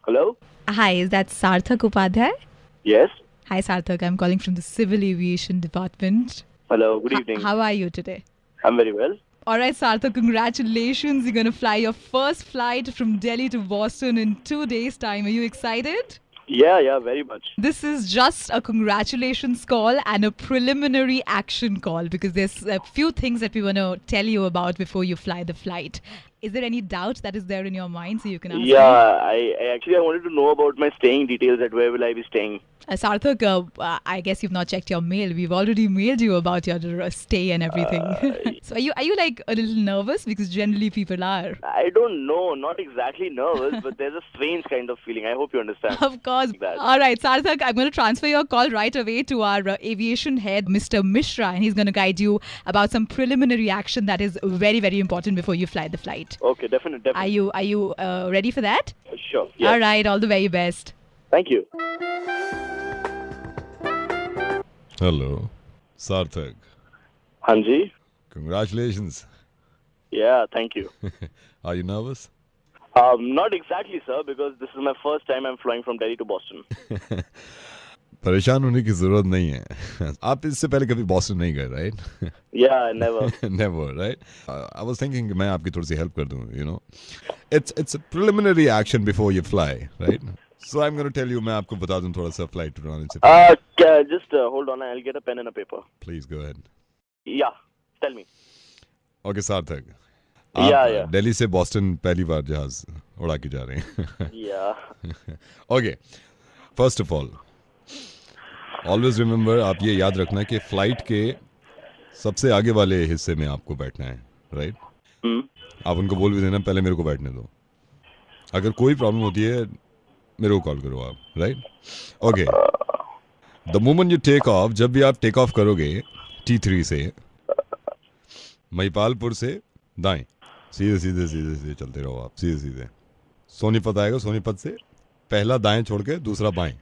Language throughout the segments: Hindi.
Hello? Hi, is that Sarthak Upadhyay? Yes. Hi, Sarthak. I'm calling from the Civil Aviation Department. Hello. Good evening. How are you today? I'm very well. All right, Sarthak, congratulations. You're going to fly your first flight from Delhi to Boston in 2 days' time. Are you excited? Yeah, very much. This is just a congratulations call and a preliminary action call because there's a few things that we want to tell you about before you fly the flight. Is there any doubt that is there in your mind so you can ask me? I wanted to know about my staying details. At where will I be staying? Sarthak, I guess you've not checked your mail. We've already mailed you about your stay and everything. So are you like a little nervous? Because generally people are. I don't know. Not exactly nervous, but there's a strange kind of feeling. I hope you understand. Of course. That. All right, Sarthak, I'm going to transfer your call right away to our aviation head, Mr. Mishra, and he's going to guide you about some preliminary action that is very, very important before you fly the flight. Okay, definitely. Are you ready for that? Sure. Yes. All right, all the very best. Thank you. Hello, Sarthak. Hanji. Congratulations. Yeah, thank you. Are you nervous? Not exactly, sir, because this is my first time I'm flying from Delhi to Boston. परेशान होने की जरूरत नहीं है. आप इससे पहले कभी बॉस्टन नहीं गए, right? Yeah, never. Never, right? I was thinking कि मैं आपकी थोड़ी सी help कर दूँ, you know. It's a preliminary action before you fly, right? So I'm going to tell you, मैं आपको बता दूँ थोड़ा सा flight running से पहले. Just hold on. I'll get a pen and a paper. Please go ahead. Yeah, tell me. Okay, Sarthak. Yeah. Delhi से बॉस्टन पहली बार जहाज उड़ा के जा रहे हैं. Yeah. Okay. First of all, always remember, आप ये याद रखना कि फ्लाइट के सबसे आगे वाले हिस्से में आपको बैठना है, राइट? आप उनको बोल भी देना पहले मेरे को बैठने दो. अगर कोई प्रॉब्लम होती है मेरे को कॉल करो आप, right? Okay. The moment you take off, जब भी आप टेक ऑफ करोगे T3 से, महिपालपुर से दाएं, सीधे चलते रहो आप, सीधे. सोनीपत आएगा, सोनीपत से पहला दाएं छोड़ के दूसरा बाएं,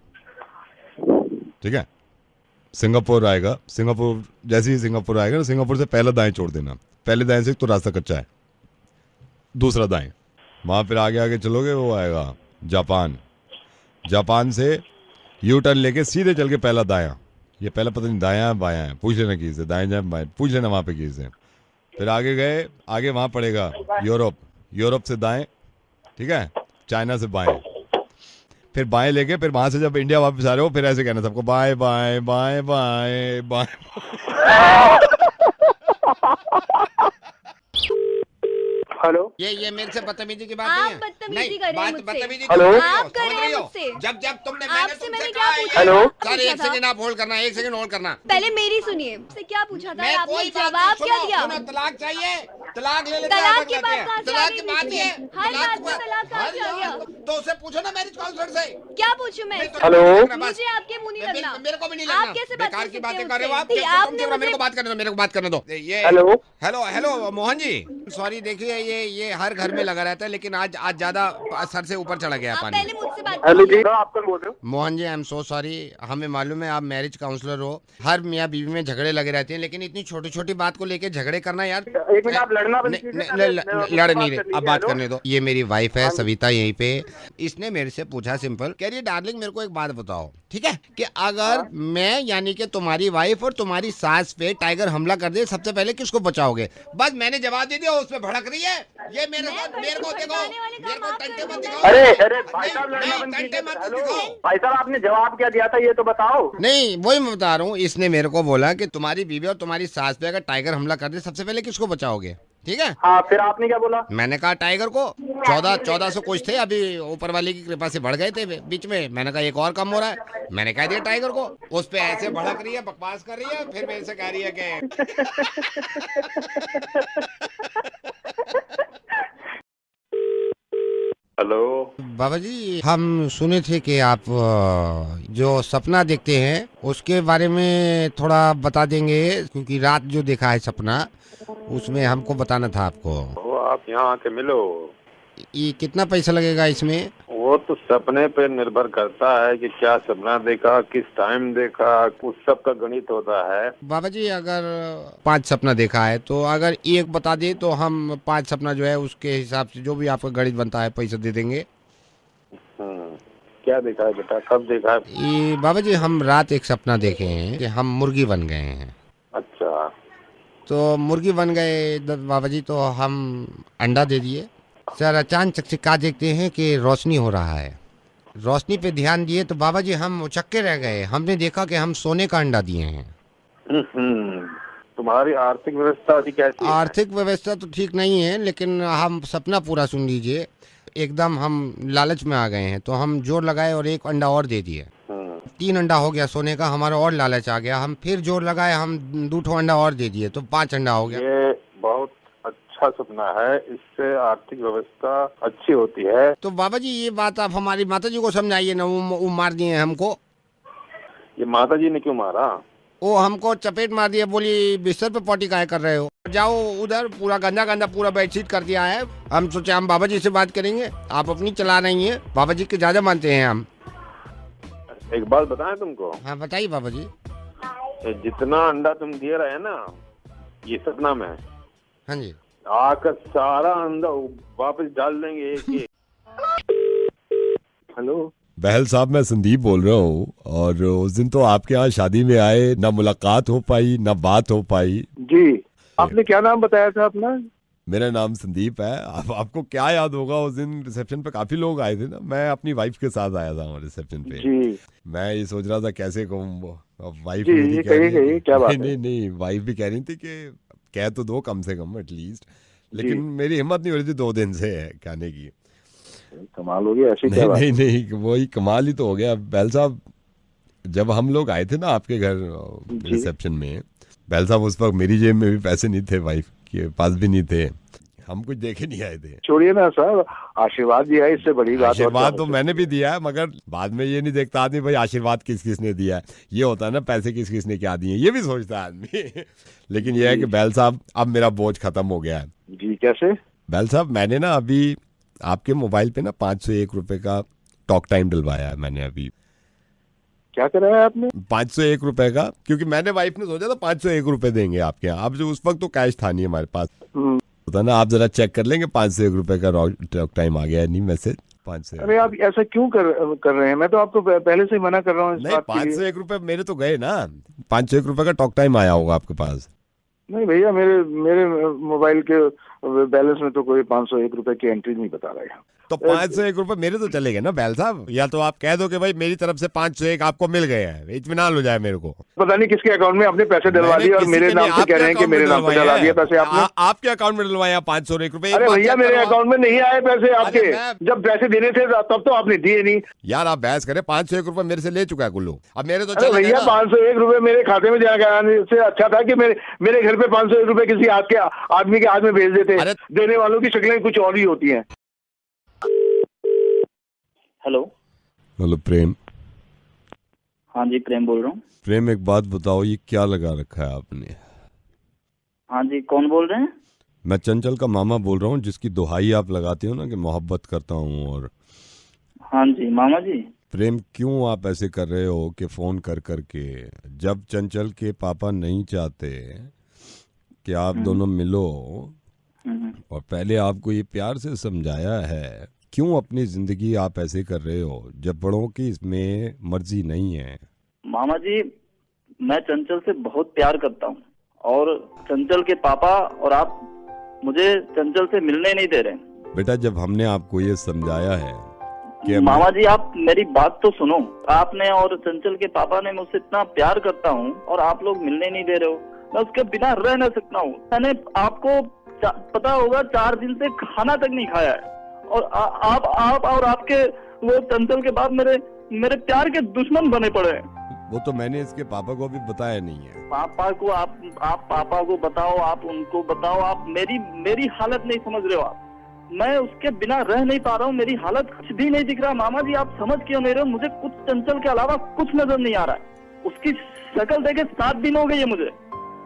ठीक है? सिंगापुर आएगा, सिंगापुर जैसे ही सिंगापुर आएगा ना, सिंगापुर से पहला दाएं छोड़ देना. पहले दाएं से तो रास्ता कच्चा है, दूसरा दाएं. वहां फिर आगे चलोगे वो आएगा जापान. जापान से यू टर्न लेके सीधे चल के पहला दायां. ये पहला पता नहीं दायां बायां है, पूछ लेना किसी से, दाएं जाए बाएं पूछ लेना वहां पे किसी से. फिर आगे गए, आगे वहां पड़ेगा यूरोप से दाएं, ठीक है? चाइना से बाएं, फिर बाएं लेके फिर वहां से जब इंडिया वापस आ रहे हो फिर ऐसे कहना सबको बाएं बाएं बाएं बाएं बाएं. हेलो. ये मेरे से बदतमीजी की बात नहीं है. आप बदतमीजी कर रहे हैं मुझसे. बदतमीजी हेलो? आप कर रहे हैं मुझसे. जब तुमने आपसे मैंने क्या कहा पूछा? हेलो? सर एक सेकंड आप होल्ड करना, एक सेकंड होल्ड करना. पहले मेरी सुनिए. मुझसे क्या पूछा था? मैं आपने कोई बात जवाब नहीं, क्या सुनो, दिया? सुनो, तलाक चाहिए, तलाक ले लेते तलाक हैं, की बात कहाँ से आ तलाक गई की बात बीच ये में? हर बात में तलाक कहाँ से आ गया? तो उससे पूछो ना मैरिज काउंसलर से. क्या पूछूं मैं? हेलो? मुझे आपके मुंह नहीं लगना. मेरे को भी नहीं लगना. आप कैसे बात बेकार कर की सकते बातें हो कर रहे हो आप. मुझसे? आपने मेरे को मुझे बात करने दो, मेरे को बात करने दो. ये hello? Hello Mohan ji, sorry देखिए ये हर घर में लगा रहता है, लेकिन आज ज्यादा सर से ऊपर चढ़ा गया आप पानी. पहले मुझसे बात हेलो जी, कीजिए. आप कौन बोल रहे हो? Mohan ji, I am so sorry. हमें मालूम है आप मैरिज काउंसलर हो. हर मियाँ बीवी में झगड़े लगे रहते हैं, लेकिन इतनी छोटी छोटी बात को लेके झगड़े करना यार. एक मिनट, आप लड़ना बंद कीजिए. लड़ नहीं रहे, अब बात करने दो. ये मेरी वाइफ है सविता, यहीं पे. इसने मेरे से पूछा सिंपल, कह रही डार्लिंग मेरे को एक बात बताओ, ठीक है, कि अगर मैं यानी कि तुम्हारी वाइफ और तुम्हारी सास पे टाइगर हमला कर दे, सबसे पहले किसको बचाओगे? बस मैंने जवाब दे दिया, उसमें भड़क रही है. ये मेरे को देखो, मेरे को टंटे मत दिखाओ. अरे भाई साहब, लड़ना बंद टंटे कीजिए. मत हेलो दिखाओ. भाई साहब, आपने जवाब क्या दिया था ये तो बताओ. नहीं, वही मैं बता रहा हूँ. इसने मेरे को बोला कि तुम्हारी बीवी और तुम्हारी सास पे अगर टाइगर हमला कर दे, सबसे पहले किसको बचाओगे? ठीक है. हाँ, फिर आपने क्या बोला? मैंने कहा टाइगर को. 1400 कुछ थे, अभी ऊपर वाले की कृपा से बढ़ गए थे बीच में. मैंने कहा एक और कम हो रहा है, मैंने कह दिया टाइगर को. उस पे ऐसे भड़क रही है, बकवास कर रही है, फिर मेरे से कह रही है कि हेलो बाबा जी, हम सुने थे कि आप जो सपना देखते हैं उसके बारे में थोड़ा बता देंगे, क्योंकि रात जो देखा है सपना उसमें हमको बताना था आपको. वो आप यहाँ आके मिलो. ये कितना पैसा लगेगा इसमें? वो तो सपने पे निर्भर करता है कि क्या सपना देखा, किस टाइम देखा, उस सब का गणित होता है. बाबा जी, अगर 5 सपना देखा है तो अगर एक बता दे तो हम 5 सपना जो है उसके हिसाब से जो भी आपका गणित बनता है पैसा दे देंगे. क्या देखा है बेटा, कब देखा है? ये बाबा जी हम रात एक सपना देखे हैं कि हम मुर्गी बन गए हैं। अच्छा। तो मुर्गी बन गए बाबा जी, तो हम अंडा दे दिए। सर अचानक से क्या देखते हैं कि रोशनी हो रहा है। रोशनी पे ध्यान दिए तो बाबा जी हम उचक्के रह गए। हमने देखा कि हम सोने का अंडा दिए हैं। तुम्हारी आर्थिक व्यवस्था अभी कैसी है? आर्थिक व्यवस्था तो ठीक नहीं है, लेकिन हम सपना पूरा सुन लीजिए। एकदम हम लालच में आ गए हैं, तो हम जोर लगाए और एक अंडा और दे दिए। 3 अंडा हो गया सोने का, हमारा और लालच आ गया। हम फिर जोर लगाए, हम 2 अंडा और दे दिए, तो 5 अंडा हो गया। ये बहुत अच्छा सपना है, इससे आर्थिक व्यवस्था अच्छी होती है। तो बाबा जी ये बात आप हमारी माता जी को समझाइए ना, वो मार दिए हमको। ये माता जी ने क्यों मारा? वो हमको चपेट मार दिया, बोली बिस्तर पे पॉटी काहे कर रहे हो, जाओ उधर। पूरा गंदा गंदा पूरा बेडशीट कर दिया है। हम सोचे हम बाबा जी से बात करेंगे, आप अपनी चला रही हैं। बाबा जी के ज्यादा मानते हैं हम। एक बात बताएं तुमको? हाँ बताइए बाबा जी। जितना अंडा तुम दे रहे हैं ना ये सपना में, हाँ जी, आकर सारा अंडा वापस डाल देंगे एक एक। हेलो बहल साहब, मैं संदीप बोल रहा हूँ। और उस दिन तो आपके यहाँ शादी में आए, ना मुलाकात हो पाई ना बात हो पाई। जी, आपने क्या नाम बताया था अपना? मेरा नाम संदीप है। आपको क्या याद होगा, उस दिन रिसेप्शन पे काफी लोग आए थे ना, मैं अपनी वाइफ के साथ आया था रिसेप्शन पे। जी। मैं ये सोच रहा था कैसे कहूँ, वाइफ जी, मेरी ये कह रही है कहिए, क्या बात है? नहीं, वाइफ भी कह रही थी कि कह तो दो कम से कम एटलीस्ट, लेकिन मेरी हिम्मत नहीं हो रही थी 2 दिन से कहने की। कमाल हो गया, ऐसी क्या बात? नहीं, वही कमाल ही तो हो गया। बैल साहब, जब हम लोग आए थे ना आपके घर रिसेप्शन में, बैल साहब उस वक्त मेरी जेब में भी पैसे नहीं थे, वाइफ के पास भी नहीं थे, हम कुछ देखे नहीं आए थे। छोड़िए ना सर, आशीर्वाद दिया है, इससे बड़ी बात। आशीर्वाद तो मैंने भी दिया है, मगर बाद में ये नहीं देखता आदमी भाई आशीर्वाद किस किस ने दिया है। ये होता है ना पैसे किस किस ने क्या दिए, ये भी सोचता है आदमी। लेकिन ये है कि बैल साहब अब मेरा बोझ खत्म हो गया है। जी, कैसे? बैल साहब, मैंने ना अभी आपके मोबाइल पे ना 501 रुपए का टॉक टाइम डलवाया है मैंने अभी। क्या कराया आपने? 501 रुपए का, क्योंकि मैंने वाइफ ने सोचा था 501 रुपए देंगे आपके यहाँ। अब जो उस वक्त तो कैश था नहीं हमारे पास, होता ना, आप जरा चेक कर लेंगे 501 रुपए का टॉक टाइम आ गया है नहीं मैसेज 501। अरे आप ऐसा क्यों कर रहे हैं? मैं तो आपको पहले से ही मना कर रहा हूँ। नहीं, 501 रुपए मेरे तो गए ना। 501 रुपए का टॉक टाइम आया होगा आपके पास। नहीं भैया, मेरे मोबाइल के बैलेंस में तो कोई 501 रुपए की एंट्री नहीं बता रहा है। तो 501 रुपए मेरे तो चले गए ना बैल साहब। या तो आप कह दो कि भाई मेरी तरफ से 501 आपको मिल गए हैं, इत्मीनान हो जाए मेरे को। पता नहीं किसके अकाउंट में आपने पैसे डलवा दिए और मेरे नाम से कह रहे हैं कि मेरे नाम पे डलवा दिए पैसे आपने। आपके अकाउंट में डलवाया 501 रुपए। अरे भैया, मेरे अकाउंट में नहीं आए पैसे आपके। जब पैसे देने थे तब तो आपने दिए नहीं। यार आप बहस करें, 501 रुपए मेरे से ले चुका है कुल्लू, अब मेरे तो अरे भैया, 501 रुपए मेरे खाते में जाने से अच्छा था कि मेरे घर पे 501 रुपए किसी आदमी के हाथ में भेज देते। देने वालों की शक्लें कुछ और ही होती हैं। हेलो प्रेम। हाँ जी, प्रेम बोल रहा हूँ। प्रेम, एक बात बताओ, ये क्या लगा रखा है आपने? हाँ जी, कौन बोल रहे हैं? मैं चंचल का मामा बोल रहा हूँ, जिसकी दुहाई आप लगाते हो ना कि मोहब्बत करता हूँ। और हाँ जी मामा जी। प्रेम, क्यों आप ऐसे कर रहे हो कि फोन कर करके, जब चंचल के पापा नहीं चाहते कि आप दोनों मिलो और पहले आपको ये प्यार से समझाया है, क्यों अपनी जिंदगी आप ऐसे कर रहे हो जब बड़ों की इसमें मर्जी नहीं है? मामा जी, मैं चंचल से बहुत प्यार करता हूँ और चंचल के पापा और आप मुझे चंचल से मिलने नहीं दे रहे। बेटा, जब हमने आपको ये समझाया है कि मामा जी, आप मेरी बात तो सुनो। आपने और चंचल के पापा ने मुझसे इतना प्यार करता हूँ और आप लोग मिलने नहीं दे रहे हो। मैं उसके बिना रह न सकता हूँ। मैंने आपको पता होगा 4 दिन से खाना तक नहीं खाया है और आप और आपके वो चंचल के बाद मेरे प्यार के दुश्मन बने पड़े हैं। वो तो मैंने इसके पापा को अभी बताया नहीं है। पापा को आप पापा को बताओ, आप उनको बताओ। आप मेरी हालत नहीं समझ रहे हो। आप मैं उसके बिना रह नहीं पा रहा हूँ। मेरी हालत कुछ भी नहीं दिख रहा। मामा जी, आप समझ क्यों नहीं रहे हो? मुझे कुछ चंचल के अलावा कुछ नजर नहीं आ रहा है। उसकी शक्ल देखे 7 दिन हो गई है मुझे।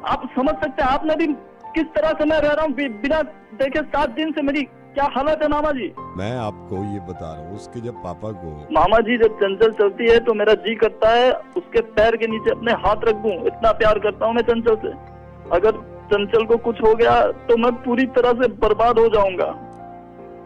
आप समझ सकते हैं आपने भी किस तरह से मैं रह रहा हूँ बिना देखे 7 दिन से। मेरी क्या हालत है मामा जी। मैं आपको ये बता रहा हूँ, उसके जब पापा को, मामा जी, जब चंचल चलती है तो मेरा जी करता है उसके पैर के नीचे अपने हाथ रख दूं। इतना प्यार करता हूँ मैं चंचल से। अगर चंचल को कुछ हो गया तो मैं पूरी तरह से बर्बाद हो जाऊंगा।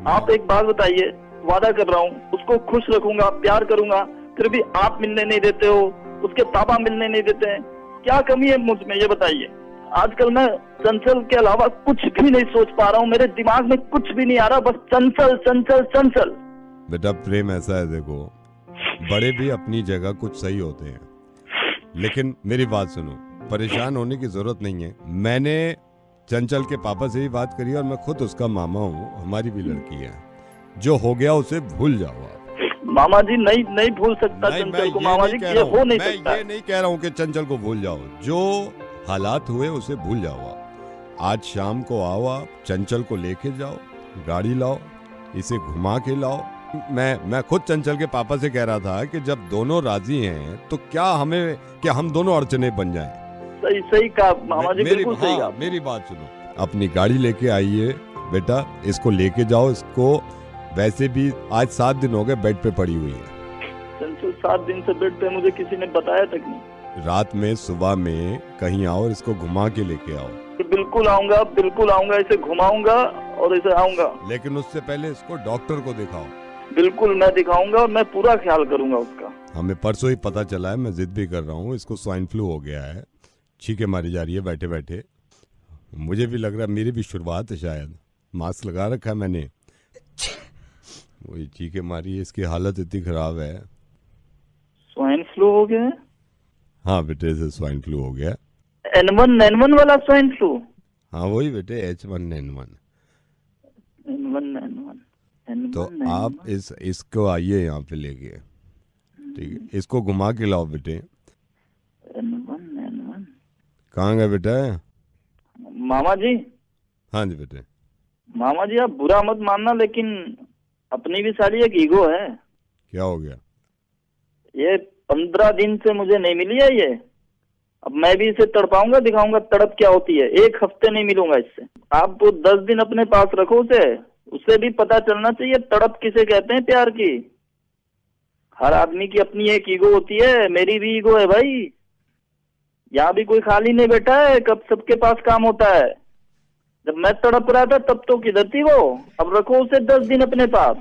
आप एक बात बताइए, वादा कर रहा हूँ, उसको खुश रखूंगा, प्यार करूंगा, फिर भी आप मिलने नहीं देते हो, उसके पापा मिलने नहीं देते हैं। क्या कमी है मुझ में, ये बताइए। आजकल मैं चंचल के अलावा कुछ भी नहीं सोच पा रहा हूँ, मेरे दिमाग में कुछ भी नहीं आ रहा, बस चंचल चंचल चंचल। बेटा प्रेम ऐसा है, देखो बड़े भी अपनी जगह कुछ सही होते हैं, लेकिन मेरी बात सुनो, परेशान होने की जरूरत नहीं है। मैंने चंचल के पापा से ही बात करी और मैं खुद उसका मामा हूँ, हमारी भी लड़की है। जो हो गया उसे भूल जाओ आप। मामा जी नहीं भूल सकता चंचल को, मामा जी ये हो नहीं सकता। मैं ये नहीं कह रहा हूँ कि चंचल को भूल जाओ, जो हालात हुए उसे भूल जाओ आप। आज शाम को आओ, आप चंचल को लेके जाओ, गाड़ी लाओ, इसे घुमा के लाओ। मैं खुद चंचल के पापा से कह रहा था कि जब दोनों राजी हैं तो क्या हम दोनों अड़चने बन जाएं। सही कहा मामा जी, बिल्कुल सही कहा। मेरी बात सुनो, अपनी गाड़ी लेके आइए बेटा, इसको लेके जाओ। इसको वैसे भी आज 7 दिन हो गए बेड पे पड़ी हुई है। चंचल 7 दिन से बेड पे, मुझे किसी ने बताया तक नहीं। रात में सुबह में कहीं आओ और इसको घुमा के लेके आओ। बिल्कुल आऊंगा, इसे घुमाऊंगा और इसे आऊंगा, लेकिन उससे पहले इसको डॉक्टर को दिखाओ। बिल्कुल मैं दिखाऊंगा और मैं पूरा ख्याल करूंगा उसका। हमें परसों ही पता चला है, मैं जिद भी कर रहा हूँ, इसको स्वाइन फ्लू हो गया है, छींके मारी जा रही है बैठे बैठे। मुझे भी लग रहा है मेरी भी शुरुआत है शायद, मास्क लगा रखा है मैंने, वही चीखे मारी है, इसकी हालत इतनी खराब है। स्वाइन फ्लू हो गया है? हाँ बेटे, से स्वाइन फ्लू हो गया। N1 वाला स्वाइन फ्लू? हाँ वही बेटे, H1N1। तो आप इसको आइए यहाँ पे लेके, ठीक है, इसको घुमा के लाओ बेटे। N1 कहाँ गए बेटा? मामा जी। हाँ जी बेटे। मामा जी आप बुरा मत मानना, लेकिन अपनी भी सारी एक ईगो है। क्या हो गया? ये 15 दिन से मुझे नहीं मिली है ये। अब मैं भी इसे तड़पाऊंगा, दिखाऊंगा तड़प क्या होती है। 1 हफ्ते नहीं मिलूंगा इससे। आप 10 दिन अपने पास रखो उसे भी पता चलना चाहिए तड़प किसे कहते हैं प्यार की। हर आदमी की अपनी एक ईगो होती है, मेरी भी ईगो है भाई। यहाँ भी कोई खाली नहीं बैठा है, कब सबके पास काम होता है। जब मैं तड़प रहा था तब तो किधर थी वो। अब रखो उसे 10 दिन अपने पास।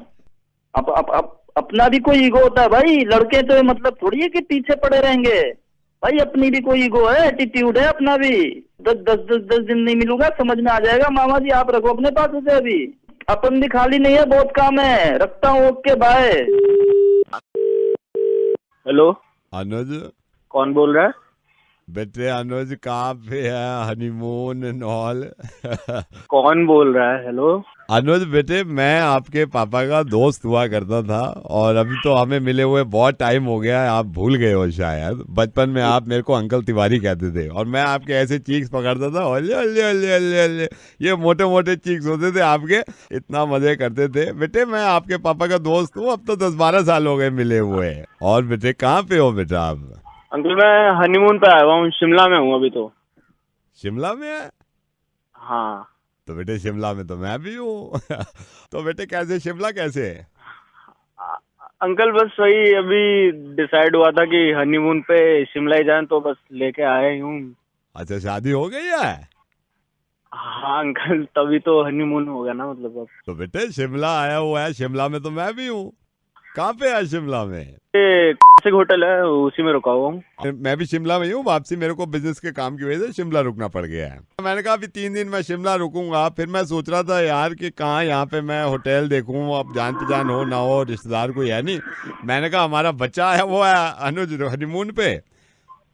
अपना भी कोई ईगो होता है भाई। लड़के तो मतलब थोड़ी है कि पीछे पड़े रहेंगे भाई, अपनी भी कोई ईगो है, एटीट्यूड है अपना भी। 10 दिन नहीं मिलूंगा, समझ में आ जाएगा। मामा जी आप रखो अपने पास उसे, अभी अपन भी खाली नहीं है, बहुत काम है। रखता हूँ, ओके बाय। हेलो अनुज, कौन बोल रहा है? बेटे अनुज कहाँ पे है, हनीमून एंड ऑल? कौन बोल रहा है? हेलो अनुज बेटे, मैं आपके पापा का दोस्त हुआ करता था और अभी तो हमें मिले हुए बहुत टाइम हो गया है, आप भूल गए हो शायद। बचपन में आप मेरे को अंकल तिवारी कहते थे और मैं आपके ऐसे चीक्स पकड़ता था, ओले ओले ओले ओले ओले, ये मोटे मोटे चीक्स होते थे आपके, इतना मजे करते थे। बेटे मैं आपके पापा का दोस्त हूँ, अब तो 10-12 साल हो गए मिले हुए। और बेटे कहाँ पे हो बेटा आप? अंकल मैं हनीमून पे आया हुआ हूँ, शिमला में हूँ अभी तो। शिमला में है? हाँ तो बेटे शिमला में तो मैं भी हूँ। तो बेटे कैसे, शिमला कैसे है? अंकल बस वही अभी डिसाइड हुआ था कि हनीमून पे शिमला ही जाएं, तो बस लेके आया ही हूँ। अच्छा शादी हो गई है? हाँ अंकल, तभी तो हनीमून हो गया ना मतलब अब। तो बेटे शिमला आया हुआ है, शिमला में तो मैं भी हूँ। कहाँ पे है शिमला में? एक होटल है उसी में रुका हुआ हूँ। मैं भी शिमला में ही हूँ, वापसी मेरे को बिजनेस के काम की वजह से शिमला रुकना पड़ गया है। मैंने कहा अभी 3 दिन मैं शिमला रुकूंगा, फिर मैं सोच रहा था यार कि कहाँ यहाँ पे मैं होटल देखूं, अब जान पहचान हो ना हो, रिश्तेदार कोई है नहीं। मैंने कहा हमारा बच्चा है वो है अनुज हनीमून पे,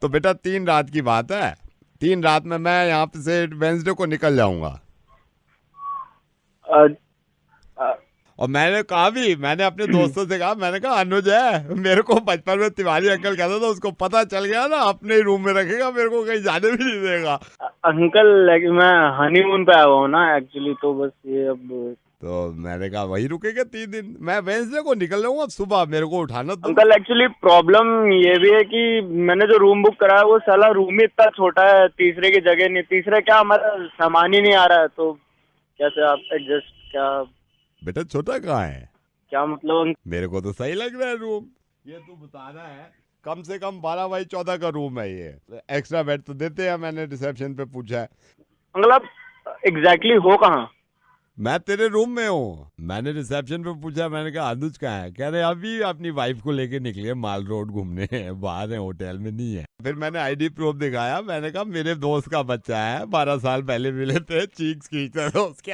तो बेटा 3 रात की बात है, 3 रात में मैं यहाँ पे से वेंसडे को निकल जाऊंगा। और मैंने कहा भी, मैंने अपने दोस्तों से कहा, मैंने कहा अनुज है, मेरे को बचपन में तिवारी अंकल कहता था, उसको पता चल गया ना अपने ही रूम में रखेगा, मेरे को कहीं जाने भी नहीं देगा। अंकल मैं हनीमून पे आया हुआ हूँ ना एक्चुअली, तो बस ये अब। तो मैंने कहा वही रुकेगा 3 दिन, मैं वेंसडे को निकल जाऊंगा सुबह, मेरे को उठाना तो। अंकल एक्चुअली प्रॉब्लम ये भी है कि मैंने जो रूम बुक कराया वो साला रूम ही इतना छोटा है, तीसरे की जगह नहीं, तीसरे क्या हमारा सामान ही नहीं आ रहा है, तो कैसे आप एडजस्ट क्या? बेटा छोटा कहाँ है? क्या मतलब? मेरे को तो सही लग रहा है रूम, ये तू बता रहा है कम से कम 12x14 का रूम है ये, एक्स्ट्रा बेड तो देते हैं, मैंने रिसेप्शन पे पूछा है। अंकल आप एग्जैक्टली हो कहाँ? मैं तेरे रूम में हूँ। मैंने रिसेप्शन पे पूछा, मैंने कहा अनुज कहाँ है? कह रहे अभी अपनी वाइफ को लेके निकले माल रोड घूमने, बाहर है, होटल में नहीं है। फिर मैंने आईडी प्रूफ दिखाया, मैंने कहा मेरे दोस्त का बच्चा है, 12 साल पहले मिले थे, चीक्स खींचते थे उसके।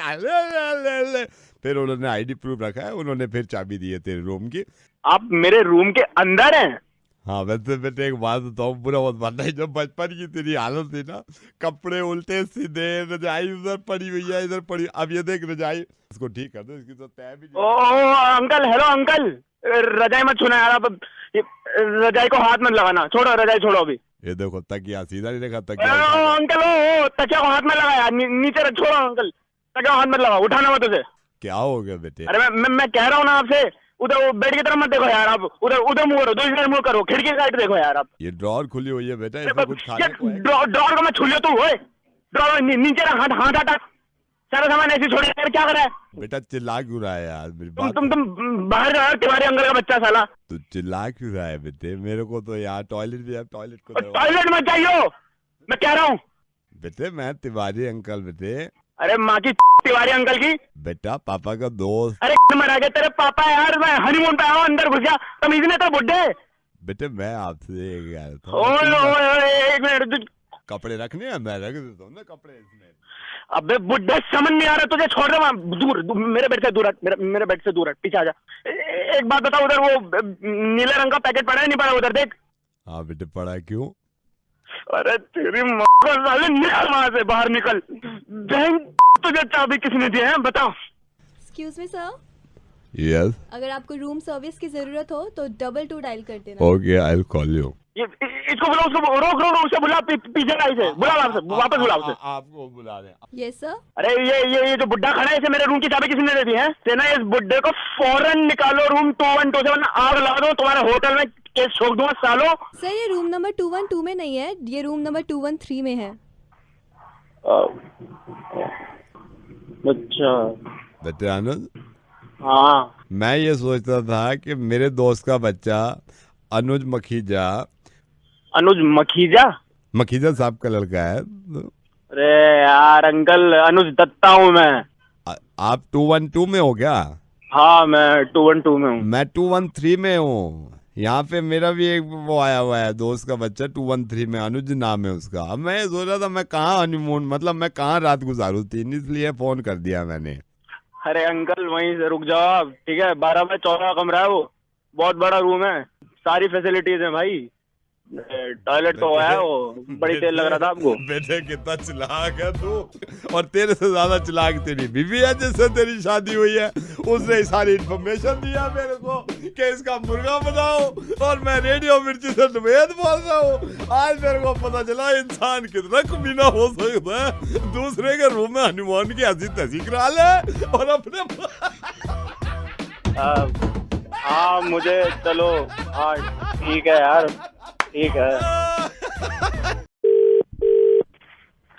फिर उन्होंने आईडी प्रूफ रखा है, उन्होंने फिर चाबी दी है तेरे रूम की। आप मेरे रूम के अंदर हैं? हाँ, वैसे बेटे एक बात बताऊँ, बुरा मत मानना, जब बचपन की तेरी हालत थी ना, कपड़े उल्टे सीधे, रजाई उधर पड़ी हुई है, इधर पड़ी, अब ये देख रजाई, इसको ठीक कर दो, इसकी तो तय भी। ओ अंकल, हेलो अंकल, रजाई मत छूना यार, आप रजाई को हाथ मत लगाना, छोड़ो रजाई, छोड़ो अभी। ये देखो तकिया सीधा नहीं रखा, तकिया अंकल ओ तकिया को हाथ में लगाया, नीचे रख, छोड़ो अंकल, तकिया को हाथ मत लगाओ, उठाना मत उसे। क्या हो गया बेटे? अरे मैं कह रहा हूँ ना आपसे, उधर बेड की तरफ मत देखो यार, आप उधर मुंह करो, दूसरी तरफ मुंह करो, खिड़की साइड देखो यार आप। ये ड्रॉर खुली हुई है बेटा, इसमें कुछ खाने को है? ड्रॉर को मैं छू लियो तू, ओए ड्रॉर नीचे रख, हाथ हटा, सारा सामान ऐसे छोड़ यार, क्या कर रहा है बेटा? चिल्ला क्यों रहा है यार मेरी बात? तुम बाहर जाओ, तुम्हारे अंकल का बच्चा साला। तू चिल्ला क्यों रहा है बेटे? मेरे को तो यार टॉयलेट भी है, टॉयलेट को टॉयलेट मत जाइयो, मैं कह रहा हूँ बेटे। मैं तिवारी अंकल बेटे। अरे माँ की तिवारी अंकल की बेटा, पापा का दोस्त। अरे मरा गया तेरे पापा यार, मैं हनीमून पे आया, अंदर घुस गया, तमीज नहीं था बुड्ढे। बेटे मैं आपसे कह रहा था, ओए एक मिनट, कपड़े रखने हैं, मैं रख देता हूँ ना कपड़े इसमें। अबे बुड्ढे, समझ नहीं आ रहा तुझे, छोड़ रहा दूर, मेरे बेड से दूर हट, मेरे बेड से दूर हट, पीछे आ जा। एक बात बता, उधर वो नीले रंग का पैकेट पड़ा है, नहीं पड़ा उधर देख। हाँ बेटे, पड़ा है, क्यों? अरे तेरी माँ को साले, निकल वहां से, बाहर निकल। तुझे चाबी किसने दी है बताओ? Excuse me sir, yes. अगर आपको रूम सर्विस की जरूरत हो तो 22 डायल कर देना। Okay, I will call you. इसको बुला, उसको रोक, उसे बुला, पीछे आई से बुला, वापस बुला उसे। आपको बुला दें। Yes sir. अरे ये जो बुड्ढा खड़ा है, इसे मेरे रूम की चाबी किसने दे दी है? सेना, इस बुड्ढे को फौरन निकालो रूम 212 से, वरना आग लगा दो, तुम्हारे होटल में केस ठोक दूंगा सालो। सर ये रूम नंबर 212 में नहीं है, ये रूम नंबर 213 में है। अच्छा बेटे आनंद, हाँ, मैं ये सोचता था कि मेरे दोस्त का बच्चा अनुज मखीजा साहब का लड़का है। अरे यार अंकल, अनुज दत्ता हूँ मैं। आप 212 में हो क्या? हाँ मैं 212 में हूँ। मैं 213 में हूँ। यहाँ पे मेरा भी एक वो आया हुआ है, दोस्त का बच्चा 213 में, अनुज नाम है उसका। अब मैं सोच रहा था मैं कहाँ हनीमून, मतलब मैं कहाँ रात गुजारूँ थी, इसलिए फोन कर दिया मैंने। अरे अंकल वहीं से रुक जाओ आप, ठीक है? 12 बाय 14 कमरा है वो, बहुत बड़ा रूम है, सारी फैसिलिटीज है भाई, टॉयलेट तो है वो, बड़ी तेल लग रहा था आपको। बेटे कितना चालाक है तू, और तेरे से ज्यादा चालाक तेरी बीवी है जिससे तेरी शादी हुई है। उसने सारी इन्फॉर्मेशन दिया मेरे को कि इसका मुर्गा बनाओ, और मैं रेडियो मिर्ची से वेद बोल रहा हूँ। आज मेरे को पता चला इंसान कितना कमीना हो सकता है, दूसरे के रूम में हनुमान की हंसी तसी करा ले और अपने हाँ मुझे चलो, हाँ ठीक है यार, ठीक है।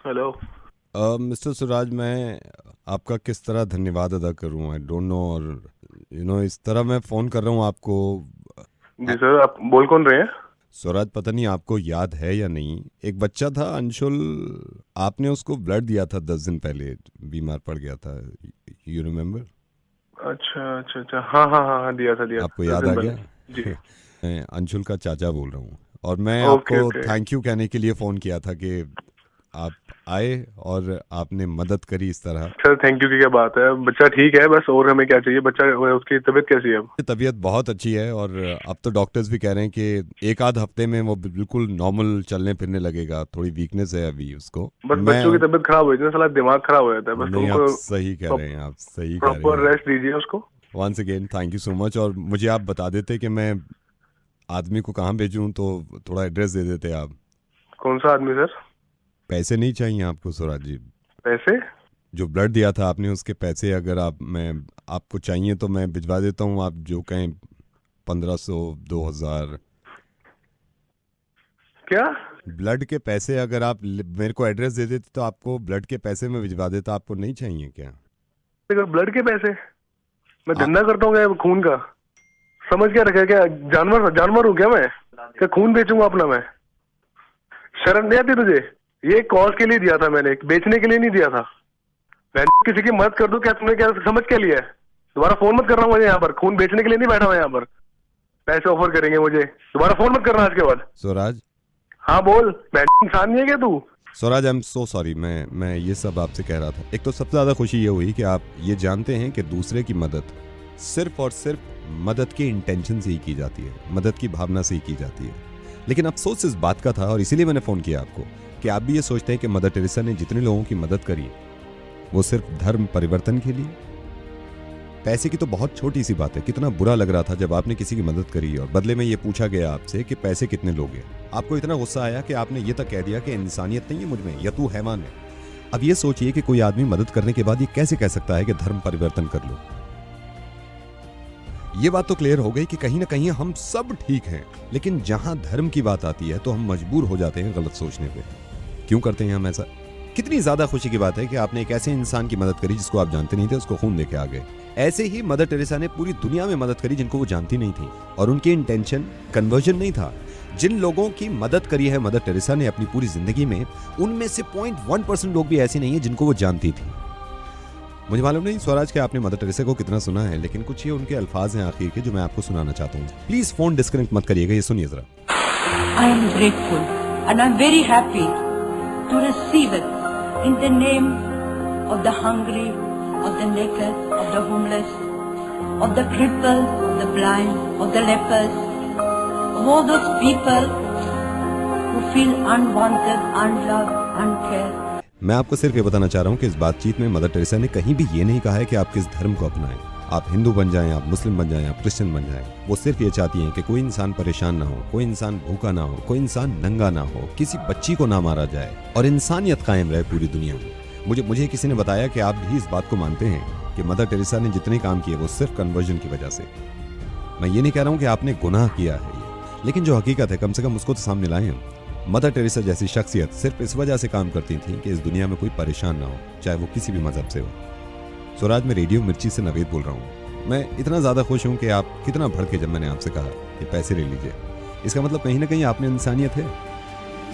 हेलो मिस्टर सुराज, मैं आपका किस तरह धन्यवाद अदा करूं, आई डोंट नो। और इस तरह मैं फ़ोन कर रहा हूं आपको। जी सर, आप बोल कौन रहे हैं? स्वराज, पता नहीं आपको याद है या नहीं, एक बच्चा था अंशुल, आपने उसको ब्लड दिया था 10 दिन पहले, बीमार पड़ गया था, यू रिमेम्बर? अच्छा, हाँ, दिया था। आपको याद आ गया? जी। मैं अंशुल का चाचा बोल रहा हूँ, और मैं आपको थैंक यू कहने के लिए फ़ोन किया था कि आप आए और आपने मदद करी इस तरह। सर थैंक यू की क्या बात है, बच्चा ठीक है बस, और हमें क्या चाहिए? बच्चा, उसकी तबीयत कैसी है अब? तबीयत बहुत अच्छी है, और अब तो डॉक्टर्स भी कह रहे हैं कि एक आध हफ्ते में वो बिल्कुल नॉर्मल चलने फिरने लगेगा। थोड़ी वीकनेस है अभी उसको। बस बच्चों की तबीयत खराब हो जाती है, साला दिमाग खराब हो जाता है। बस तुमको सही कह रहे हैं, आप सही कह रहे हैं। प्रॉपर रेस्ट दीजिए उसको। Once again thank you so much. और मुझे आप बता देते कि मैं आदमी को कहाँ भेजूं, तो थोड़ा एड्रेस दे देते आप। कौन सा आदमी सर? पैसे नहीं चाहिए आपको स्वराज जी? पैसे? जो ब्लड दिया था आपने, उसके पैसे अगर आपको चाहिए तो मैं भिजवा देता हूँ। आप जो कहें, 1500, 2000। क्या? ब्लड के पैसे अगर आप मेरे को एड्रेस दे देते तो आपको ब्लड के पैसे में भिजवा देता। आपको नहीं चाहिए क्या ब्लड के पैसे? मैं धंधा करता हूँ क्या खून का? समझ क्या रखा? क्या जानवर हूँ क्या मैं? क्या खून बेचूंगा अपना मैं? शर्म नहीं आती तुझे? ये कॉज के लिए दिया था मैंने, बेचने के लिए नहीं दिया था। मैं किसी की मदद कर दूं क्या? तुमने क्या समझ क्या लिया है? दोबारा फोन मत कर रहा हूँ मुझे यहाँ पर, खून बेचने के लिए नहीं बैठा हुआ यहाँ पर। पैसे ऑफर करेंगे मुझे, दोबारा फोन मत करना आज के बाद। स्वराज, हाँ बोल, मैं इंसान नहीं है क्या तू? Swaraj, I am so sorry, मैं ये सब आपसे कह रहा था। एक तो सबसे ज़्यादा खुशी ये हुई कि आप ये जानते हैं कि दूसरे की मदद सिर्फ और सिर्फ मदद के इंटेंशन से ही की जाती है, मदद की भावना से ही की जाती है। लेकिन अफसोस इस बात का था, और इसीलिए मैंने फ़ोन किया आपको, कि आप भी ये सोचते हैं कि मदर टेरेसा ने जितने लोगों की मदद करी वो सिर्फ धर्म परिवर्तन के लिए। पैसे की तो बहुत छोटी सी बात है। कितना बुरा लग रहा था जब आपने किसी की मदद करी और बदले में ये पूछा गया आपसे कि पैसे कितने लोगे। आपको इतना गुस्सा आया कि आपने ये तक कह दिया कि इंसानियत नहीं है मुझ में, या तू हैवान है। अब ये सोचिए कि कोई आदमी मदद करने के बाद ये कैसे कह सकता है कि धर्म परिवर्तन कर लो। ये बात तो क्लियर हो गई कि कहीं ना कहीं हम सब ठीक हैं, लेकिन जहां धर्म की बात आती है तो हम मजबूर हो जाते हैं गलत सोचने पे। क्यों करते हैं हम ऐसा? कितनी ज्यादा खुशी की बात है कि आपने एक ऐसे इंसान की मदद करी जिसको आप जानते नहीं थे, उसको खून देके आ गए। ऐसे ही मदर टेरेसा ने पूरी दुनिया में मदद करी जिनको वो जानती नहीं थी, और उनकी इंटेंशन कन्वर्जन नहीं था। जिन लोगों की मदद करी है मदर टेरेसा ने अपनी पूरी जिंदगी में, उनमें से 0.1% लोग भी ऐसे नहीं है जिनको वो जानती थी। मुझे मालूम नहीं स्वराज कि आपने मदर टेरेसा को कितना सुना है, लेकिन कुछ ये उनके अल्फाज हैं आखिर के जो मैं आपको सुनाना चाहता हूँ। प्लीज फोन डिस्कनेक्ट मत करिएगा, ये सुनिए जरा। I am grateful and I am very happy to receive it in the name of the hungry, of the naked, of the homeless, of the crippled, of the blind, of the lepers, of all those people who feel unwanted, unloved, uncared. मैं आपको सिर्फ ये बताना चाह रहा हूँ कि इस बातचीत में मदर टेरेसा ने कहीं भी ये नहीं कहा है कि आप किस धर्म को अपनाएं। आप हिंदू बन जाएं, आप मुस्लिम बन जाएं, आप क्रिश्चियन बन जाएं। वो सिर्फ ये चाहती हैं कि कोई इंसान परेशान ना हो, कोई इंसान भूखा ना हो, कोई इंसान नंगा ना हो, किसी बच्ची को ना मारा जाए, और इंसानियत कायम रहे पूरी दुनिया में। मुझे किसी ने बताया कि आप भी इस बात को मानते हैं कि मदर टेरेसा ने जितने काम किए वो सिर्फ कन्वर्जन की वजह से। मैं ये नहीं कह रहा हूँ कि आपने गुनाह किया है ये, लेकिन जो हकीकत है कम से कम उसको तो सामने लाएं हम। मदर टेरेसा जैसी शख्सियत सिर्फ इस वजह से काम करती थी कि इस दुनिया में कोई परेशान ना हो, चाहे वो किसी भी मजहब से हो। स्वराज, मैं रेडियो मिर्ची से नवेद बोल रहा हूँ। मैं इतना ज़्यादा खुश हूँ कि आप कितना भड़के जब मैंने आपसे कहा कि पैसे ले लीजिए। इसका मतलब कहीं ना कहीं आपने इंसानियत है,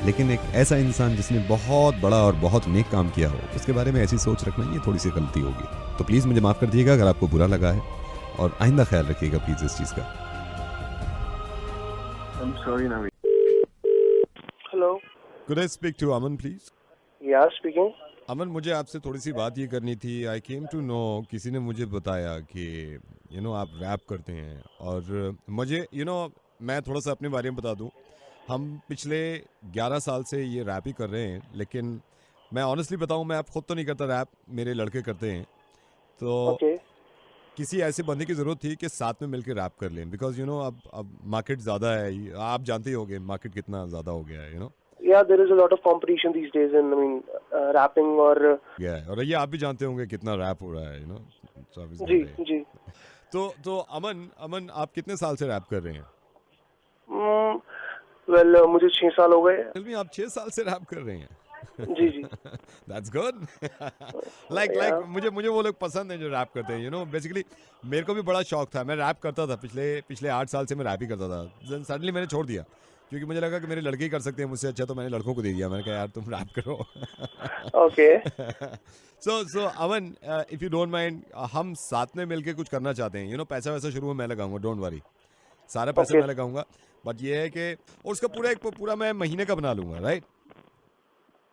लेकिन एक ऐसा इंसान जिसने बहुत बड़ा और बहुत नेक काम किया हो, उसके बारे में ऐसी सोच रखना ये थोड़ी सी गलती होगी। तो प्लीज़ मुझे माफ़ कर दीजिएगा अगर आपको बुरा लगा है, और आइंदा ख्याल रखिएगा प्लीज़ इस चीज़ का। Hello, Could I speak to Aman please? या स्पीकिंग। अमन, मुझे आपसे थोड़ी सी बात ये करनी थी। आई केम टू नो, किसी ने मुझे बताया कि आप रैप करते हैं, और मुझे मैं थोड़ा सा अपने बारे में बता दूं। हम पिछले 11 साल से ये रैप ही कर रहे हैं, लेकिन मैं ऑनेस्टली बताऊं, मैं अब खुद तो नहीं करता रैप, मेरे लड़के करते हैं। तो किसी ऐसे बंदे की ज़रूरत थी कि साथ में मिलकर रैप कर लें, बिकॉज अब मार्केट ज़्यादा है, आप जानते ही होंगे मार्केट कितना ज़्यादा हो गया है। Yeah, there is a lot of competition these days in, rapping और ये आप भी जानते होंगे कितना रैप हो रहा है, जी जी। तो अमन आप कितने साल से रैप कर रहे हैं? वेल मुझे 6 साल हो गए। आप 6 साल से रैप कर रहे हैं? जी जी। That's good. like मुझे वो लोग पसंद है जो रैप करते हैं। बेसिकली मेरे को भी बड़ा शौक था, मैं रैप करता था पिछले 8 साल से मैं रैप ही करता था। सडनली मैंने छोड़ दिया क्योंकि मुझे लगा कि मेरे लड़के ही कर सकते हैं मुझसे अच्छा, तो मैंने लड़कों को दे दिया। मैंने कहा यार तुम रैप करो। Okay. So Aman, if you don't mind, हम साथ में मिलके कुछ करना चाहते हैं। पैसा वैसा शुरू में मैं लगाऊंगा, डोंट वरी, सारा पैसा मैं लगाऊंगा। बट ये है कि और उसका पूरा मैं महीने का बना लूंगा, right?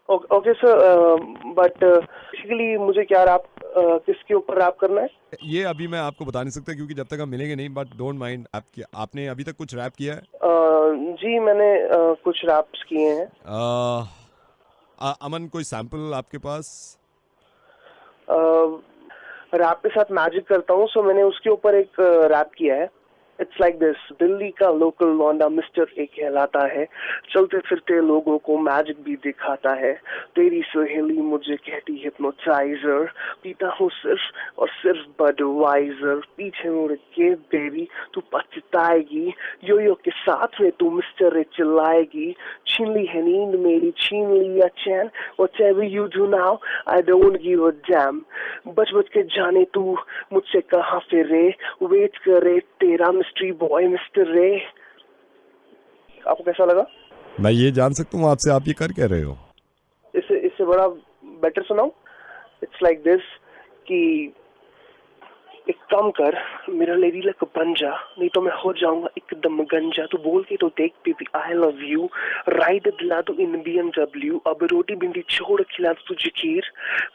Okay sir, but basically मुझे क्या रैप, किसके ऊपर रैप करना है ये अभी मैं आपको बता नहीं सकता क्योंकि जब तक हम मिलेंगे नहीं। बट डोंट माइंड, आपने अभी तक कुछ रैप किया है? जी मैंने कुछ रैप्स किए हैं। अमन, कोई सैंपल आपके पास? रैप के साथ मैजिक करता हूँ, सो मैंने उसके ऊपर एक रैप किया है। इट्स लाइक दिस, दिल्ली का लोकल लौंडा मिस्टर ए कहलाता है, चलते फिरते लोगों को मैजिक भी दिखाता है, तेरी सहेली मुझे कहती हिप्नोटाइजर, पीता हूँ सिर्फ और सिर्फ बडवाइजर, पीछे मुड़ के बेबी तू पछताएगी, यो के साथ में तू मिस्टर ए चिल्लाएगी, छीन ली है नींद मेरी, छीन लिया चैन, whatever you do now I don't give a damn, बच के जाने तू मुझसे कहाँ फिरे, वेट करे तेरा मिस्ट्री बॉय मिस्टर रे। आपको कैसा लगा? मैं ये जान सकता हूँ आपसे, आप ये कर क्या रहे हो? इससे बड़ा बेटर सुनाऊं? इट्स लाइक दिस कि एक काम कर, मेरा लेडी लक बन जा, नहीं तो मैं हो जाऊंगा एकदम गंजा। तू बोल के तो देख baby, I love you. Ride दिला दो इन BMW, अब रोटी भिंडी छोड़ खिला दो तुझे खीर।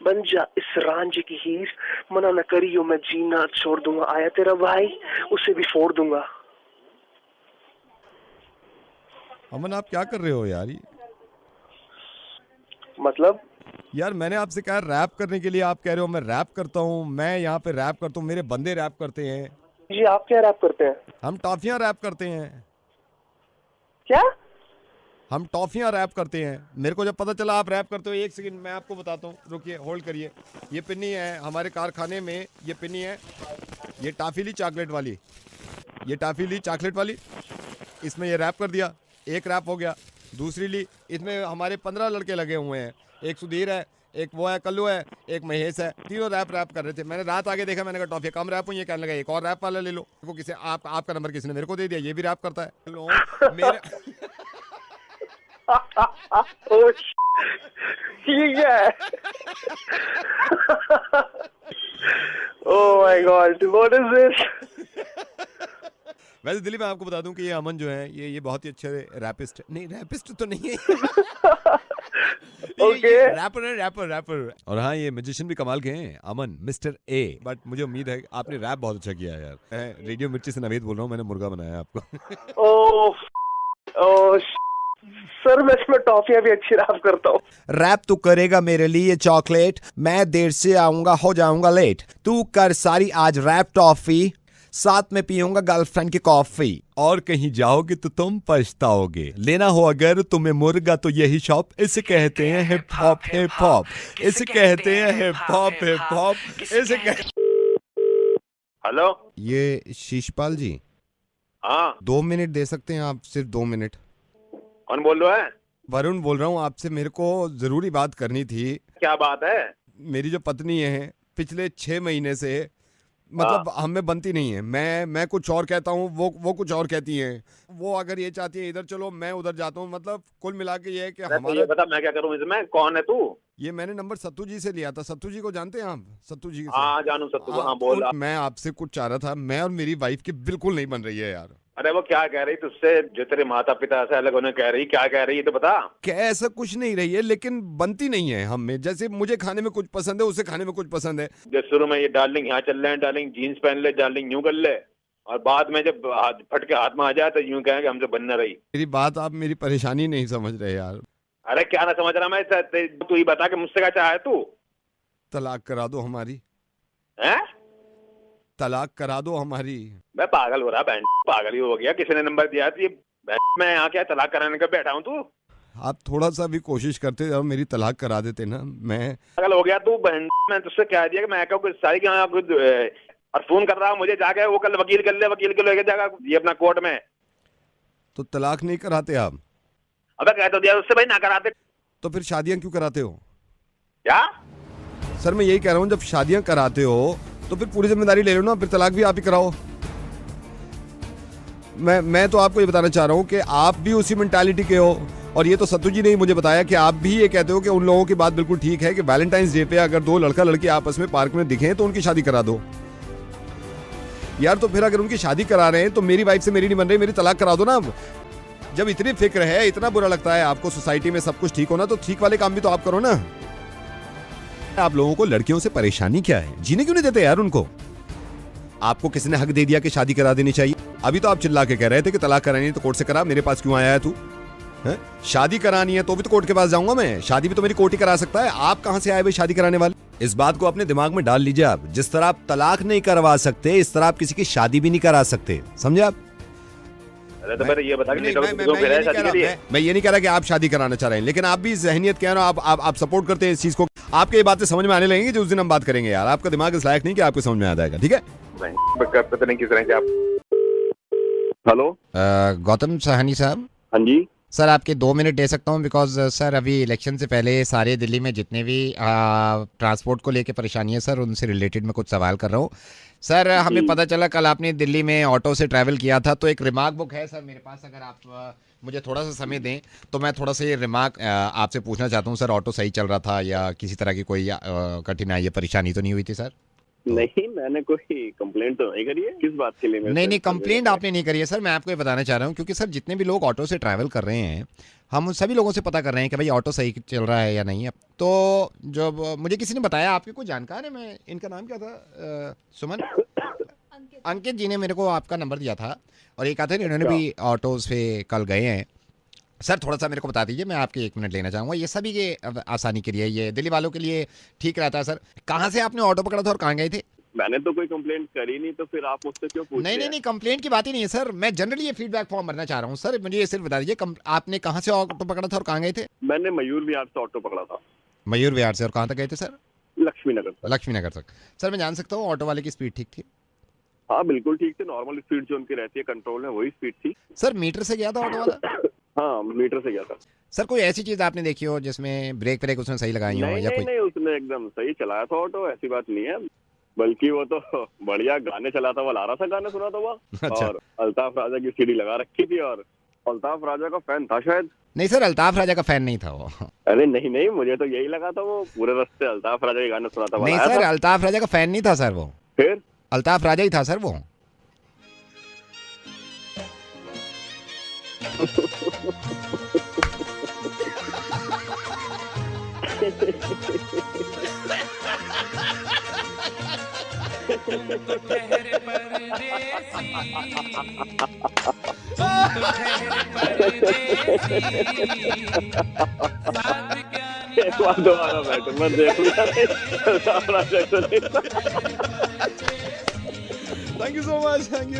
बन जा इस रांझे की हीर, मना न करियो मैं जीना छोड़ दूंगा। आया तेरा भाई, उसे भी फोड़ दूंगा। अमन आप क्या कर रहे हो यार? मतलब यार मैंने आपसे कहा रैप करने के लिए, आप कह रहे हो मैं रैप करता हूँ, मैं यहाँ पे रैप करता हूँ, मेरे बंदे रैप करते हैं। जी आप क्या रैप करते हैं? हम टॉफियाँ रैप करते हैं। क्या? हम टॉफियाँ रैप करते हैं। मेरे को जब पता चला आप रैप करते हो, एक सेकंड मैं आपको बताता हूँ, रुकिए होल्ड करिए। ये पिन्नी है हमारे कारखाने में, ये पिन्नी है, ये टाफीली चॉकलेट वाली, ये टाफीली चॉकलेट वाली, इसमें ये रैप कर दिया, एक रैप हो गया। दूसरी ली, इसमें हमारे 15 लड़के लगे हुए हैं, एक सुधीर है, एक वो है कल्लू है, एक महेश है, तीनों रैप कर रहे थे। मैंने रात आगे देखा, मैंने कहा टॉफी कम रैप हुई है, कहने लगा एक और रैप वाला ले लो। को किसी आपका नंबर किसी ने मेरे को दे दिया, ये भी रैप करता है। लो मेरे ठीक है। Oh my God, what is this? वैसे दिल्ली में आपको बता दूं कि ये अमन जो है ये बहुत ही अच्छे रैपिस्ट, नहीं रैपिस्ट तो नहीं है, ओके रैपर। और हाँ ये म्यूजिशियन भी कमाल के हैं, अमन मिस्टर ए। बट मुझे उम्मीद है आपने रैप बहुत अच्छा किया है यार। मैं रेडियो मिर्ची से नवेद बोल रहा हूँ, मैंने मुर्गा बनाया आपको। ओह सर, मैं इसमें टॉफियां भी अच्छी रैप करता हूँ। रैप तू करेगा मेरे लिए चॉकलेट, मैं देर से आऊंगा हो जाऊंगा लेट। तू कर सारी आज रैप टॉफी, साथ में पीऊंगा गर्लफ्रेंड की कॉफी। और कहीं जाओगे तो तुम पछताओगे, लेना हो अगर तुम्हें मुर्गा तो यही शॉप, इसे कहते हैं हिप हॉप, हिप हॉप इसे कहते हैं हिप हॉप, हिप हॉप इसे हेलो, ये शीशपाल जी, हाँ 2 मिनट दे सकते हैं आप? सिर्फ 2 मिनट। कौन बोल रहा है? वरुण बोल रहा हूँ, आपसे मेरे को जरूरी बात करनी थी। क्या बात है? मेरी जो पत्नी है पिछले 6 महीने से मतलब हमें बनती नहीं है। मैं कुछ और कहता हूँ, वो कुछ और कहती हैं। वो अगर ये चाहती है इधर चलो, मैं उधर जाता हूँ। मतलब कुल मिला के ये है कि हमारा, ये बता मैं क्या करूँ इसमें? कौन है तू? ये मैंने नंबर सत्तू जी से लिया था। सत्तू जी को जानते हैं आप? सत्तू जी से? हाँ जानू सत्तू को। हाँ बोल। मैं आपसे कुछ चाह रहा था, मैं और मेरी वाइफ की बिल्कुल नहीं बन रही है यार। अरे वो क्या कह रही तुझसे, जो तेरे माता पिता से अलग होने कह रही, क्या कह रही है तो बता। क्या ऐसा कुछ नहीं रही है, लेकिन बनती नहीं है हम में। जैसे मुझे खाने में कुछ पसंद है, उसे खाने में कुछ पसंद है। जब शुरू में ये डार्लिंग यहाँ चल रहे हैं, डार्लिंग जीन्स पहन ले, डार्लिंग यूं कर ले, और बाद में जब फट के हाथ में आ जाए तो यूं कहें कि हमसे बन न रही। मेरी बात आप मेरी परेशानी नहीं समझ रहे यार। अरे क्या ना समझ रहा मैं? तू ही बता कि मुझसे क्या चाहे तू? तलाक करा दो हमारी। हैं? तलाक करा दो हमारी। मैं पागल हो रहा, बैंड पागल ही हो गया। किसी ने नंबर दिया तो ये मैं यहाँ क्या तलाक कराने का बैठा हूँ? तू आप थोड़ा सा भी कोशिश करते और मेरी तलाक करा देते ना। मैं पागल हो गया तू बहन। मैं तुझसे कह दिया कि मैं कुछ सारी कुछ, और फोन कर रहा हूँ मुझे, जाके वो कल वकील कर ले, वकील को लेके जाएगा ये अपना कोर्ट में। तो तलाक नहीं कराते आप? अबे कह तो दिया उससे भाई, ना कराते तो फिर शादियां क्यों कराते हो? क्या सर मैं यही कह रहा हूँ, जब शादियां कराते हो तो फिर पूरी जिम्मेदारी ले लो ना, फिर तलाक भी आप ही कराओ। मैं तो आपको ये बताना चाह रहा हूँ कि आप भी उसी मेंटालिटी के हो। और ये तो सत्तू जी ने ही मुझे बताया कि आप भी ये कहते हो कि उन लोगों की बात बिल्कुल ठीक है कि वैलेंटाइंस डे पे अगर 2 लड़का लड़की आपस में पार्क में दिखे तो उनकी शादी करा दो। यार तो फिर अगर उनकी शादी करा रहे हैं तो मेरी वाइफ से मेरी नहीं बन रही, मेरी तलाक करा दो ना। जब इतनी फिक्र है, इतना बुरा लगता है आपको सोसाइटी में सब कुछ ठीक होना, तो ठीक वाले काम भी तो आप करो ना। आप लोगों को लड़कियों से परेशानी क्या है? जीने क्यों नहीं देते यार उनको? आपको किसी ने हक दे दिया कि शादी करा देनी चाहिए? अभी तो आप चिल्ला के कह रहे थे कि तलाक करानी है तो कोर्ट से करा, मेरे पास क्यों आया है तू? है? शादी करानी है तो भी तो कोर्ट के पास जाऊंगा मैं। शादी भी तो मेरी कोर्ट ही करा सकता है। आप कहां से आए भाई शादी कराने वाले? इस बात को अपने दिमाग में डाल लीजिए आप। जिस तरह आप तलाक नहीं करवा सकते, इस तरह आप किसी की शादी भी नहीं करा सकते। समझे आप? अरे तो मेरे ये बता कि मैं ये नहीं कह रहा कि आप शादी कराना चाह रहे हैं, लेकिन आप भी जहनियत कह रहे हो, आप सपोर्ट करते हैं इस चीज को। आपके ये बातें समझ में आने लगेंगी जो उस दिन हम बात करेंगे यार। आपका दिमाग इस लायक नहीं कि आपको समझ में आ जाएगा, ठीक है? पता नहीं किस तरह से आप। हेलो गौतम साहनी साहब, हाँ जी। सर आपके 2 मिनट दे सकता हूँ बिकॉज सर अभी इलेक्शन से पहले सारे दिल्ली में जितने भी ट्रांसपोर्ट को लेके परेशानी है सर उनसे रिलेटेड मैं कुछ सवाल कर रहा हूँ। सर हमें पता चला कल आपने दिल्ली में ऑटो से ट्रैवल किया था, तो एक रिमार्क बुक है सर मेरे पास, अगर आप मुझे थोड़ा सा समय दें तो मैं थोड़ा सा ये रिमार्क आपसे पूछना चाहता हूँ। सर ऑटो सही चल रहा था या किसी तरह की कोई कठिनाई या परेशानी तो नहीं हुई थी सर? नहीं, मैंने कोई कंप्लेंट तो नहीं करी है। किस बात के लिए? नहीं कंप्लेंट आपने नहीं करी है सर, मैं आपको ये बताना चाह रहा हूँ क्योंकि सर जितने भी लोग ऑटो से ट्रैवल कर रहे हैं हम उन सभी लोगों से पता कर रहे हैं कि भाई ऑटो सही चल रहा है या नहीं है। तो जब मुझे किसी ने बताया, आपके कोई जानकार है, मैं इनका नाम क्या था, सुमन अंकित जी ने मेरे को आपका नंबर दिया था और ये कहते थे इन्होंने भी ऑटोज पे कल गए हैं। सर थोड़ा सा मेरे को बता दीजिए, मैं आपके 1 मिनट लेना चाहूँगा, ये सभी के आसानी के लिए, ये दिल्ली वालों के लिए ठीक रहता है। सर कहाँ से आपने ऑटो पकड़ा था और कहाँ गए थे? मैंने तो कोई कंप्लेंट करी नहीं, तो फिर आप मुझसे क्यों पूछ रहे हैं? नहीं कंप्लेंट की बात ही नहीं है सर, मैं जनरली ये फीडबैक फॉर्म भरना चाह रहा हूँ। सर मुझे ये सिर्फ बता दीजिए आपने कहाँ से ऑटो पकड़ा था और कहाँ गए थे? मैंने मयूर विहार से ऑटो पकड़ा था। मयूर विहार से, और कहाँ तक गए थे सर? लक्ष्मीनगर तक। सर मैं जान सकता हूँ ऑटो वाले की स्पीड ठीक थी? हाँ बिल्कुल ठीक थी, नॉर्मल स्पीड जो उनकी रहती है कंट्रोल में वही स्पीड थी। सर मीटर से गया था ऑटो वाला? हाँ मीटर से गया था। सर कोई ऐसी चीज आपने देखी हो जिसमें ब्रेक उसने सही लगाई हो या कोई? नहीं, उसने एकदम सही चलाया था ऑटो, ऐसी बात नहीं है, बल्कि वो तो बढ़िया गाने चलाता हुआ ला रहा था, गाने सुनाता हुआ। अच्छा। और अल्ताफ राजा की सीडी लगा रखी थी और अल्ताफ राजा का फैन था शायद। नहीं सर अल्ताफ राजा का फैन नहीं था वो। अरे नहीं, मुझे तो यही लगा था, वो पूरे रास्ते अल्ताफ राजा के गाने सुनाता हुआ। नहीं सर अल्ताफ राजा का फैन नहीं था सर वो। फिर अल्ताफ राजा ही था सर वो। एक बार दोबारा बैठो, मैं देखूंगा। Thank you so much, thank you.